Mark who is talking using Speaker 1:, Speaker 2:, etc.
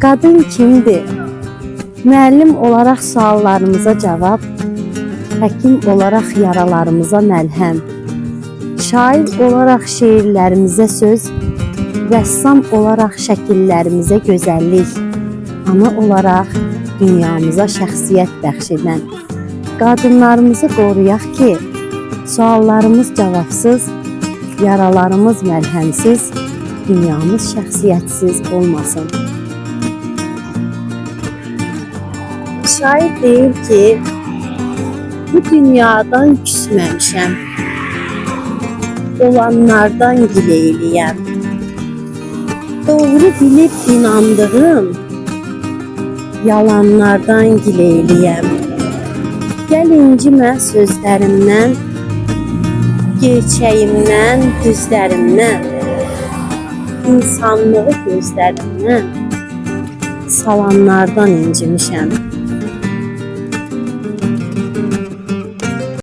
Speaker 1: Qadın kimdir? Müəllim olaraq suallarımıza cavab, həkim olaraq yaralarımıza məlhəm, şair olaraq şeirlərimizə söz, rəssam olaraq şəkillərimizə gözəllik, ana olaraq dünyamıza şəxsiyyət bəxş edən, qadınlarımızı qoruyaq ki, suallarımız cavabsız, yaralarımız məlhəmsiz, dünyamız şəxsiyyətsiz olmasın. Şair deyir ki, bu dünyadan küsməmişəm, olanlardan gileyliyəm. Doğru bilib inandığım, yalanlardan gileyliyəm. Gəl incimə sözlərimdən, gerçəyimdən, düzlərimdən, insanlığı gözlərimdən, salanlardan incimişəm.